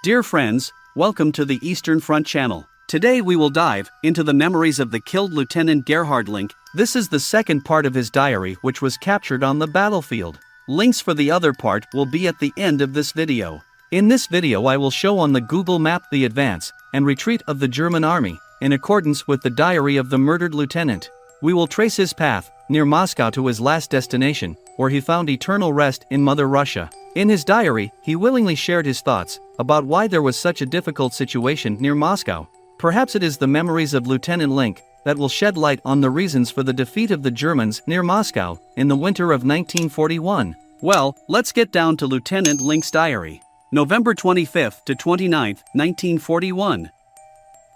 Dear friends, welcome to the Eastern Front channel. Today we will dive into the memories of the killed Lieutenant Gerhard Link. This is the second part of his diary, which was captured on the battlefield. Links for the other part will be at the end of this video. In this video I will show on the Google map the advance and retreat of the German army, in accordance with the diary of the murdered lieutenant. We will trace his path, near Moscow, to his last destination, where he found eternal rest in Mother Russia. In his diary, he willingly shared his thoughts about why there was such a difficult situation near Moscow. Perhaps it is the memories of Lieutenant Link that will shed light on the reasons for the defeat of the Germans near Moscow in the winter of 1941. Well, let's get down to Lieutenant Link's diary. November 25th to 29th, 1941.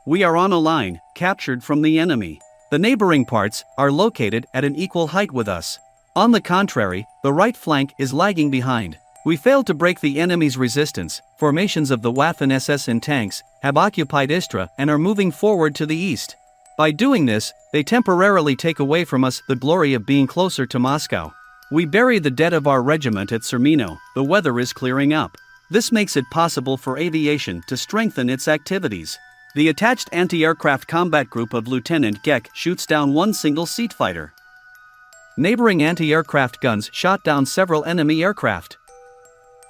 We are on a line, captured from the enemy. The neighboring parts are located at an equal height with us. On the contrary, the right flank is lagging behind. We failed to break the enemy's resistance. Formations of the Waffen-SS and tanks have occupied Istra and are moving forward to the east. By doing this, they temporarily take away from us the glory of being closer to Moscow. We bury the dead of our regiment at Sermino. The weather is clearing up. This makes it possible for aviation to strengthen its activities. The attached anti-aircraft combat group of Lieutenant Geck shoots down one single-seat fighter. Neighboring anti-aircraft guns shot down several enemy aircraft.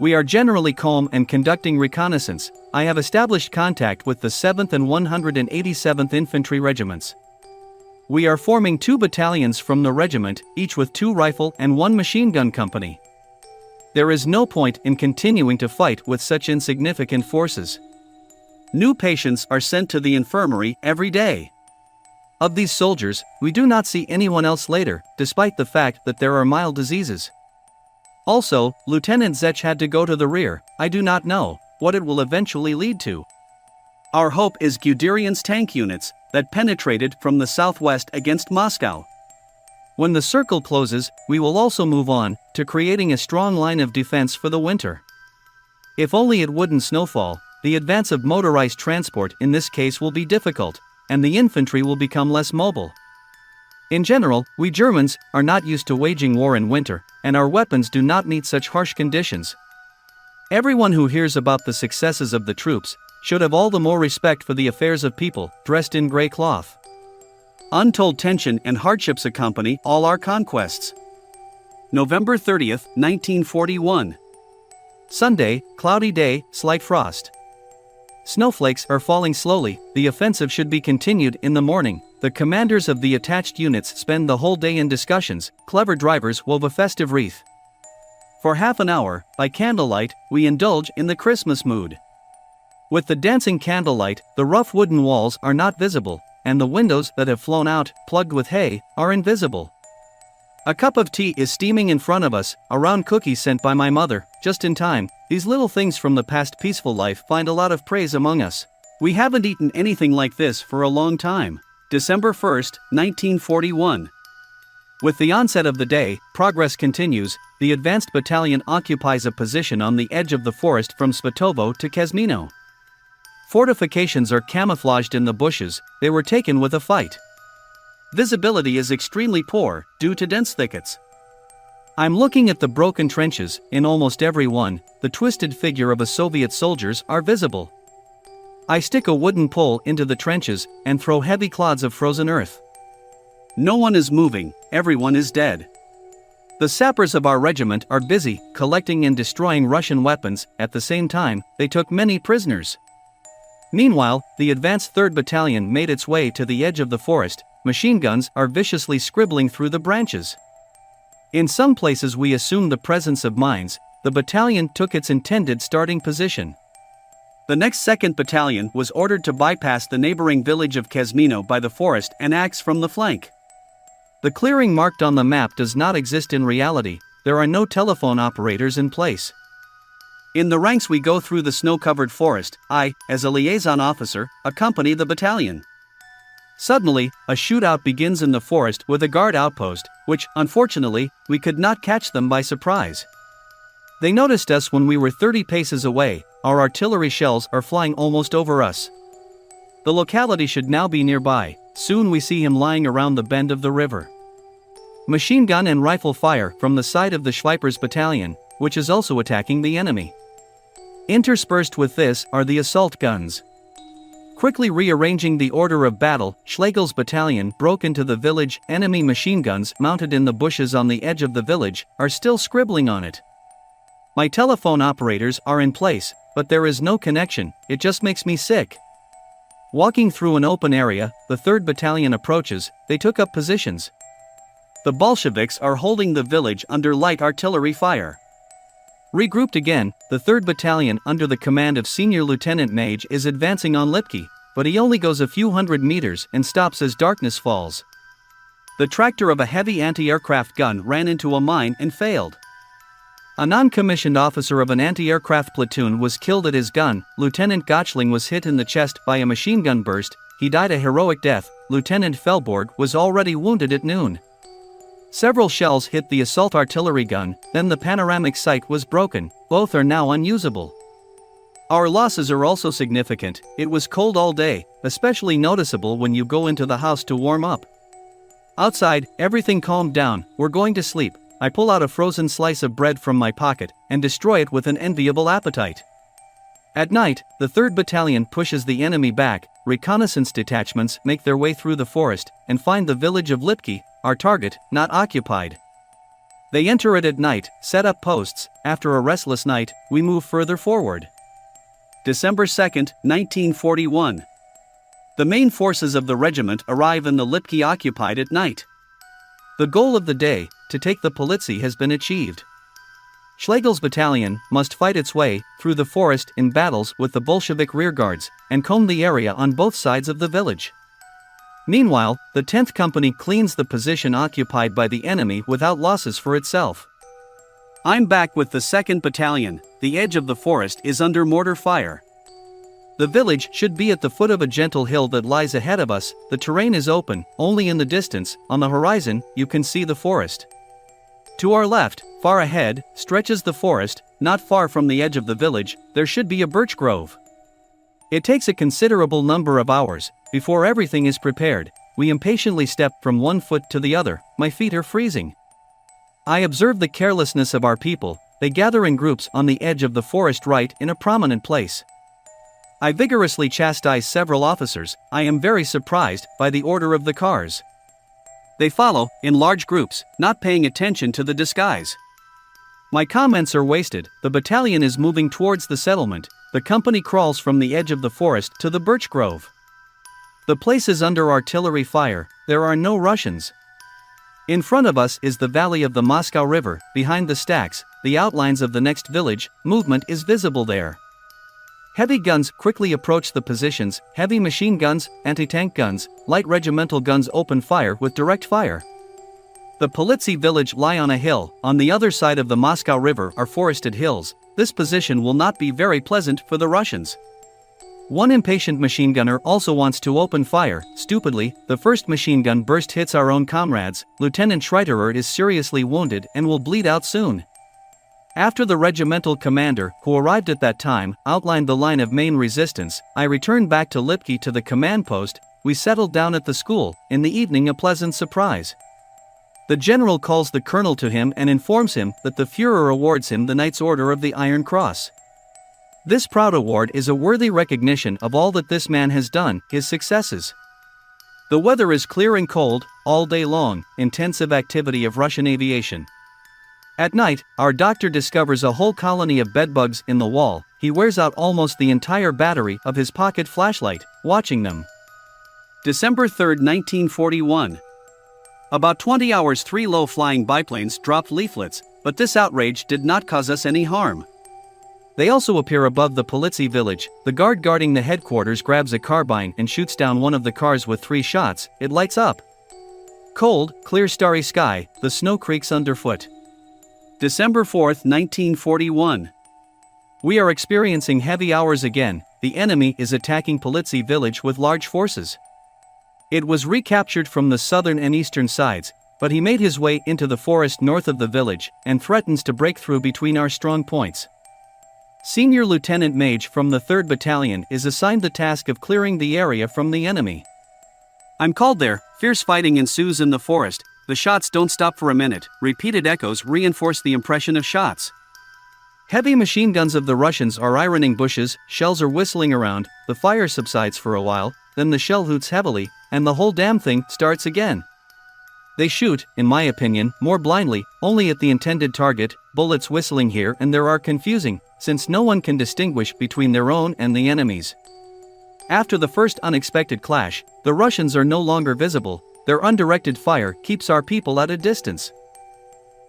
We are generally calm and conducting reconnaissance. I have established contact with the 7th and 187th Infantry Regiments. We are forming 2 battalions from the regiment, each with 2 rifle and 1 machine gun company. There is no point in continuing to fight with such insignificant forces. New patients are sent to the infirmary every day. Of these soldiers, we do not see anyone else later, despite the fact that there are mild diseases. Also, Lieutenant Zech had to go to the rear. I do not know what it will eventually lead to. Our hope is Guderian's tank units that penetrated from the southwest against Moscow. When the circle closes, we will also move on to creating a strong line of defense for the winter. If only it wouldn't snowfall, the advance of motorized transport in this case will be difficult, and the infantry will become less mobile. In general, we Germans are not used to waging war in winter, and our weapons do not meet such harsh conditions. Everyone who hears about the successes of the troops should have all the more respect for the affairs of people dressed in gray cloth. Untold tension and hardships accompany all our conquests. November 30th, 1941. Sunday, cloudy day, slight frost. Snowflakes are falling slowly. The offensive should be continued in the morning. The commanders of the attached units spend the whole day in discussions. Clever drivers wove a festive wreath. For half an hour, by candlelight, we indulge in the Christmas mood. With the dancing candlelight, the rough wooden walls are not visible, and the windows that have flown out, plugged with hay, are invisible. A cup of tea is steaming in front of us, a round cookie sent by my mother, just in time. These little things from the past peaceful life find a lot of praise among us. We haven't eaten anything like this for a long time. December 1st, 1941. With the onset of the day, progress continues. The advanced battalion occupies a position on the edge of the forest from Spatovo to Kazmino. Fortifications are camouflaged in the bushes. They were taken with a fight. Visibility is extremely poor, due to dense thickets. I'm looking at the broken trenches. In almost every one, the twisted figure of a Soviet soldiers are visible. I stick a wooden pole into the trenches and throw heavy clods of frozen earth. No one is moving, everyone is dead. The sappers of our regiment are busy collecting and destroying Russian weapons. At the same time, they took many prisoners. Meanwhile, the advanced 3rd Battalion made its way to the edge of the forest. Machine guns are viciously scribbling through the branches. In some places we assumed the presence of mines. The battalion took its intended starting position. The next 2nd Battalion was ordered to bypass the neighboring village of Kazmino by the forest and axe from the flank. The clearing marked on the map does not exist in reality. There are no telephone operators in place. In the ranks we go through the snow-covered forest. I, as a liaison officer, accompany the battalion. Suddenly, a shootout begins in the forest with a guard outpost, which, unfortunately, we could not catch them by surprise. They noticed us when we were 30 paces away. Our artillery shells are flying almost over us. The locality should now be nearby. Soon we see him lying around the bend of the river. Machine gun and rifle fire from the side of the Schweipers battalion, which is also attacking the enemy. Interspersed with this are the assault guns. Quickly rearranging the order of battle, Schlegel's battalion broke into the village. Enemy machine guns mounted in the bushes on the edge of the village are still scribbling on it. My telephone operators are in place, but there is no connection. It just makes me sick. Walking through an open area, the 3rd Battalion approaches. They took up positions. The Bolsheviks are holding the village under light artillery fire. Regrouped again, the 3rd Battalion under the command of Senior Lieutenant Mage is advancing on Lipki, but he only goes a few hundred meters and stops as darkness falls. The tractor of a heavy anti-aircraft gun ran into a mine and failed. A non-commissioned officer of an anti-aircraft platoon was killed at his gun. Lieutenant Gotchling was hit in the chest by a machine gun burst. He died a heroic death. Lieutenant Felborg was already wounded at noon. Several shells hit the assault artillery gun, then the panoramic sight was broken. Both are now unusable. Our losses are also significant. It was cold all day, especially noticeable when you go into the house to warm up. Outside, everything calmed down. We're going to sleep. I pull out a frozen slice of bread from my pocket and destroy it with an enviable appetite. At night, the 3rd Battalion pushes the enemy back. Reconnaissance detachments make their way through the forest and find the village of Lipki, our target, not occupied. They enter it at night, set up posts. After a restless night, we move further forward. December 2, 1941. The main forces of the regiment arrive in the Lipki occupied at night. The goal of the day, to take the Politsy, has been achieved. Schlegel's battalion must fight its way through the forest in battles with the Bolshevik rearguards and comb the area on both sides of the village. Meanwhile, the 10th Company cleans the position occupied by the enemy without losses for itself. I'm back with the 2nd Battalion. The edge of the forest is under mortar fire. The village should be at the foot of a gentle hill that lies ahead of us. The terrain is open, only in the distance, on the horizon, you can see the forest. To our left, far ahead, stretches the forest. Not far from the edge of the village, there should be a birch grove. It takes a considerable number of hours before everything is prepared. We impatiently step from one foot to the other. My feet are freezing. I observe the carelessness of our people. They gather in groups on the edge of the forest right in a prominent place. I vigorously chastise several officers. I am very surprised by the order of the cars. They follow, in large groups, not paying attention to the disguise. My comments are wasted. The battalion is moving towards the settlement. The company crawls from the edge of the forest to the birch grove. The place is under artillery fire. There are no Russians. In front of us is the valley of the Moscow River. Behind the stacks, the outlines of the next village. Movement is visible there. Heavy guns quickly approach the positions. Heavy machine guns, anti-tank guns, light regimental guns open fire with direct fire. The Politsy village lie on a hill. On the other side of the Moscow River are forested hills. This position will not be very pleasant for the Russians. One impatient machine gunner also wants to open fire. Stupidly, the first machine gun burst hits our own comrades. Lieutenant Schreiterer is seriously wounded and will bleed out soon. After the regimental commander, who arrived at that time, outlined the line of main resistance, I returned back to Lipki to the command post. We settled down at the school. In the evening, a pleasant surprise. The general calls the colonel to him and informs him that the Führer awards him the Knight's Order of the Iron Cross. This proud award is a worthy recognition of all that this man has done, his successes. The weather is clear and cold, all day long, intensive activity of Russian aviation. At night, our doctor discovers a whole colony of bedbugs in the wall. He wears out almost the entire battery of his pocket flashlight, watching them. December 3, 1941. About 20 hours 3 low-flying biplanes dropped leaflets, but this outrage did not cause us any harm. They also appear above the Politsy village. The guard guarding the headquarters grabs a carbine and shoots down one of the cars with 3 shots. It lights up. Cold, clear starry sky, the snow creaks underfoot. December 4, 1941. We are experiencing heavy hours again. The enemy is attacking Politsy village with large forces. It was recaptured from the southern and eastern sides, but he made his way into the forest north of the village and threatens to break through between our strong points. Senior Lieutenant Mage from the 3rd Battalion is assigned the task of clearing the area from the enemy. I'm called there. Fierce fighting ensues in the forest. The shots don't stop for a minute. Repeated echoes reinforce the impression of shots. Heavy machine guns of the Russians are ironing bushes, shells are whistling around, the fire subsides for a while, then the shell hoots heavily, and the whole damn thing starts again. They shoot, in my opinion, more blindly, only at the intended target, bullets whistling here and there are confusing, since no one can distinguish between their own and the enemy's. After the first unexpected clash, the Russians are no longer visible, their undirected fire keeps our people at a distance.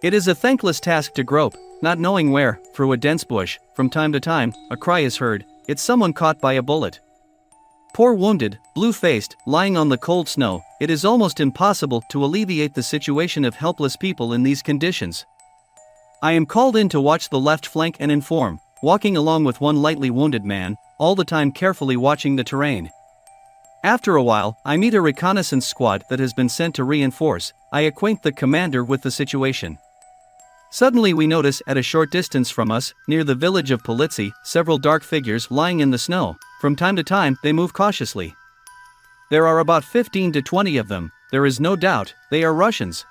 It is a thankless task to grope, not knowing where, through a dense bush. From time to time, a cry is heard, it's someone caught by a bullet. Poor wounded, blue-faced, lying on the cold snow, it is almost impossible to alleviate the situation of helpless people in these conditions. I am called in to watch the left flank and inform, walking along with one lightly wounded man, all the time carefully watching the terrain. After a while, I meet a reconnaissance squad that has been sent to reinforce. I acquaint the commander with the situation. Suddenly we notice at a short distance from us, near the village of Politsy, several dark figures lying in the snow. From time to time, they move cautiously. There are about 15 to 20 of them, there is no doubt, they are Russians.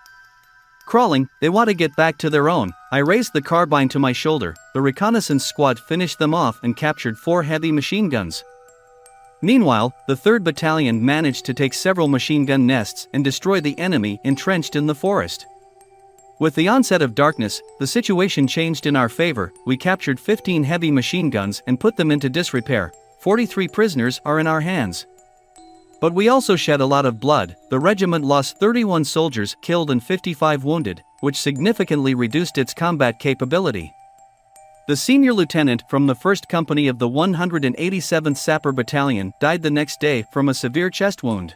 Crawling, they want to get back to their own. I raised the carbine to my shoulder, the reconnaissance squad finished them off and captured 4 heavy machine guns. Meanwhile, the 3rd Battalion managed to take several machine gun nests and destroy the enemy entrenched in the forest. With the onset of darkness, the situation changed in our favor. We captured 15 heavy machine guns and put them into disrepair. 43 prisoners are in our hands. But we also shed a lot of blood. The regiment lost 31 soldiers killed and 55 wounded, which significantly reduced its combat capability. The senior lieutenant from the 1st Company of the 187th Sapper Battalion died the next day from a severe chest wound.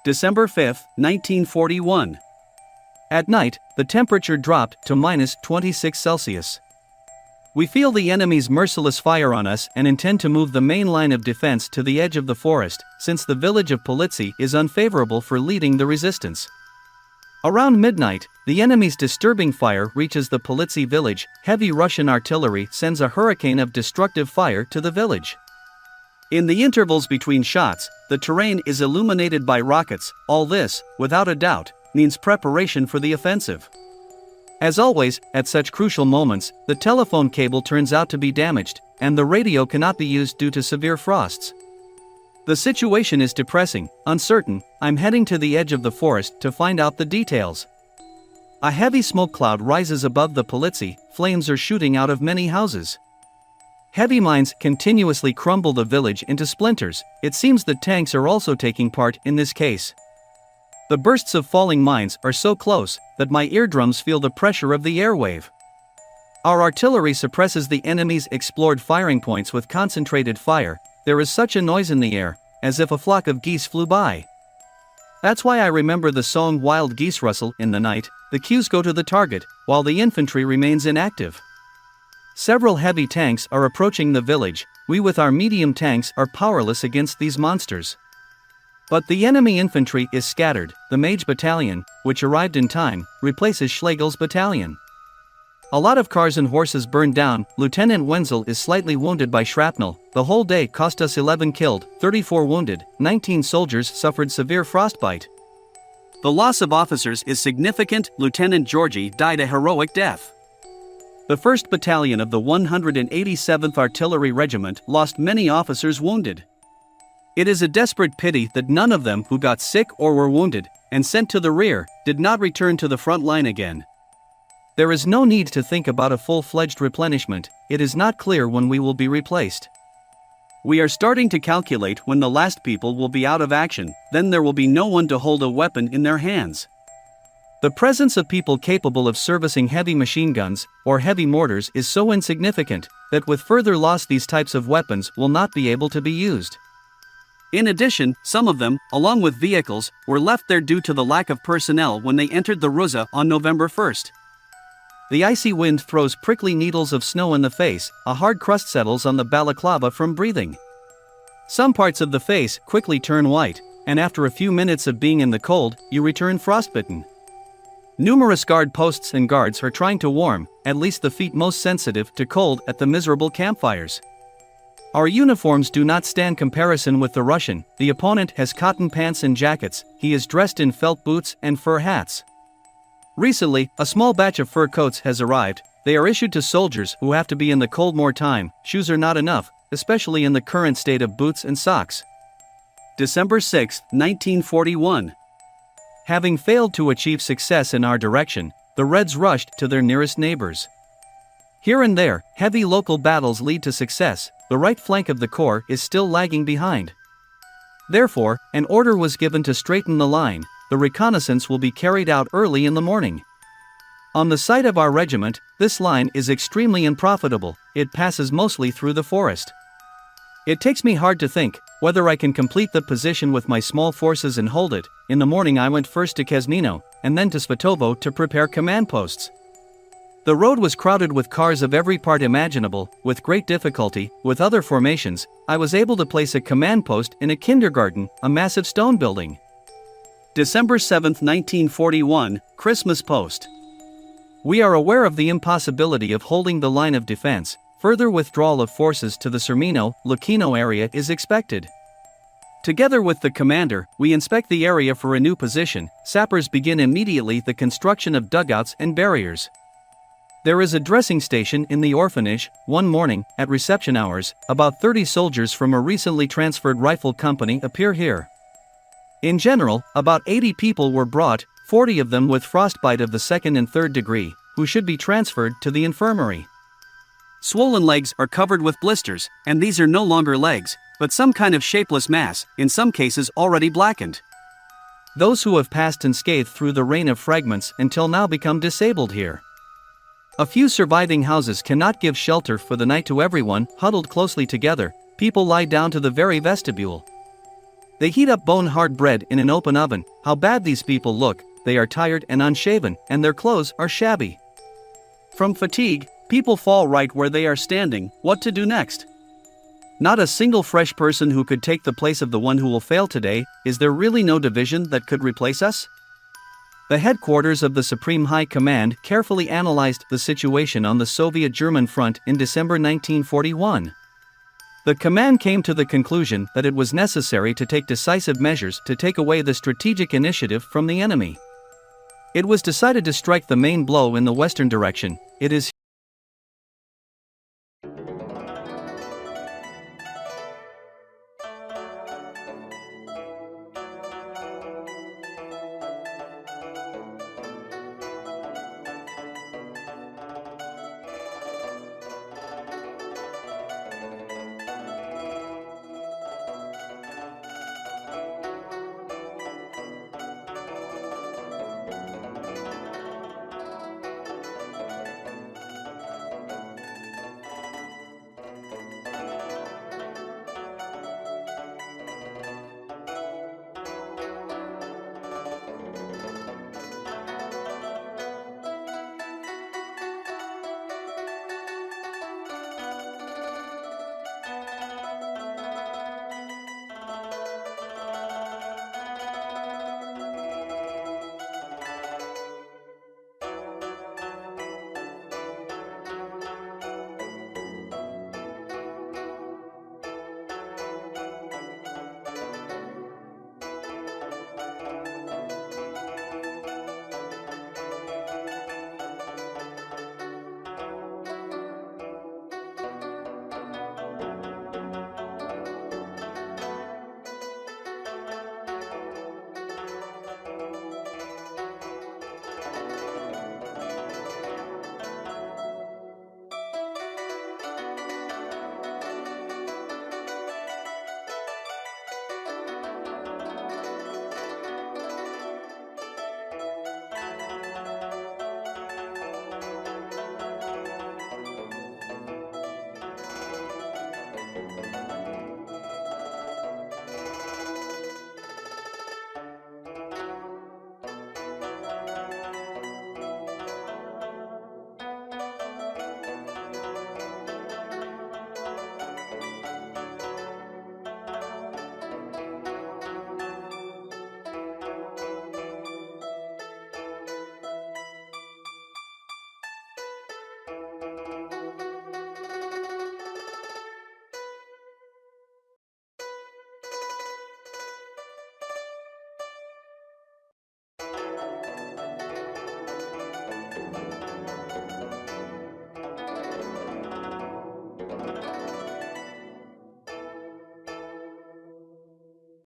December 5, 1941. At night, the temperature dropped to -26 Celsius. We feel the enemy's merciless fire on us and intend to move the main line of defense to the edge of the forest, since the village of Politsy is unfavorable for leading the resistance. Around midnight, the enemy's disturbing fire reaches the Politsy village. Heavy Russian artillery sends a hurricane of destructive fire to the village. In the intervals between shots, the terrain is illuminated by rockets. All this, without a doubt, means preparation for the offensive. As always, at such crucial moments, the telephone cable turns out to be damaged, and the radio cannot be used due to severe frosts. The situation is depressing, uncertain. I'm heading to the edge of the forest to find out the details. A heavy smoke cloud rises above the Politsy, flames are shooting out of many houses. Heavy mines continuously crumble the village into splinters. It seems that tanks are also taking part in this case. The bursts of falling mines are so close that my eardrums feel the pressure of the airwave. Our artillery suppresses the enemy's explored firing points with concentrated fire. There is such a noise in the air, as if a flock of geese flew by. That's why I remember the song Wild Geese Rustle in the night. The cues go to the target, while the infantry remains inactive. Several heavy tanks are approaching the village. We with our medium tanks are powerless against these monsters. But the enemy infantry is scattered. The Mage Battalion, which arrived in time, replaces Schlegel's battalion. A lot of cars and horses burned down. Lieutenant Wenzel is slightly wounded by shrapnel. The whole day cost us 11 killed, 34 wounded, 19 soldiers suffered severe frostbite. The loss of officers is significant. Lieutenant Georgi died a heroic death. The 1st Battalion of the 187th Artillery Regiment lost many officers wounded. It is a desperate pity that none of them who got sick or were wounded and sent to the rear did not return to the front line again. There is no need to think about a full-fledged replenishment. It is not clear when we will be replaced. We are starting to calculate when the last people will be out of action, then there will be no one to hold a weapon in their hands. The presence of people capable of servicing heavy machine guns or heavy mortars is so insignificant that with further loss these types of weapons will not be able to be used. In addition, some of them, along with vehicles, were left there due to the lack of personnel when they entered the Ruza on November 1st. The icy wind throws prickly needles of snow in the face, a hard crust settles on the balaclava from breathing. Some parts of the face quickly turn white, and after a few minutes of being in the cold, you return frostbitten. Numerous guard posts and guards are trying to warm, at least the feet most sensitive to cold at the miserable campfires. Our uniforms do not stand comparison with the Russian. The opponent has cotton pants and jackets, he is dressed in felt boots and fur hats. Recently, a small batch of fur coats has arrived. They are issued to soldiers who have to be in the cold more time. Shoes are not enough, especially in the current state of boots and socks. December 6, 1941. Having failed to achieve success in our direction, the Reds rushed to their nearest neighbors. Here and there, heavy local battles lead to success. The right flank of the corps is still lagging behind. Therefore, an order was given to straighten the line. The reconnaissance will be carried out early in the morning. On the site of our regiment, this line is extremely unprofitable. It passes mostly through the forest. It takes me hard to think whether I can complete the position with my small forces and hold it. In the morning I went first to Kazmino, and then to Svatovo to prepare command posts. The road was crowded with cars of every part imaginable. With great difficulty, with other formations, I was able to place a command post in a kindergarten, a massive stone building. December 7, 1941, Christmas Post. We are aware of the impossibility of holding the line of defense. Further withdrawal of forces to the Sermino, Lucchino area is expected. Together with the commander, we inspect the area for a new position. Sappers begin immediately the construction of dugouts and barriers. There is a dressing station in the orphanage. One morning, at reception hours, about 30 soldiers from a recently transferred rifle company appear here. In general, about 80 people were brought, 40 of them with frostbite of the 2nd and 3rd degree, who should be transferred to the infirmary. Swollen legs are covered with blisters, and these are no longer legs, but some kind of shapeless mass, in some cases already blackened. Those who have passed unscathed through the rain of fragments until now become disabled here. A few surviving houses cannot give shelter for the night to everyone. Huddled closely together, people lie down to the very vestibule. They heat up bone-hard bread in an open oven. How bad these people look. They are tired and unshaven, and their clothes are shabby. From fatigue, people fall right where they are standing. What to do next? Not a single fresh person who could take the place of the one who will fail today. Is there really no division that could replace us? The headquarters of the Supreme High Command carefully analyzed the situation on the Soviet-German front in December 1941. The command came to the conclusion that it was necessary to take decisive measures to take away the strategic initiative from the enemy. It was decided to strike the main blow in the western direction. It is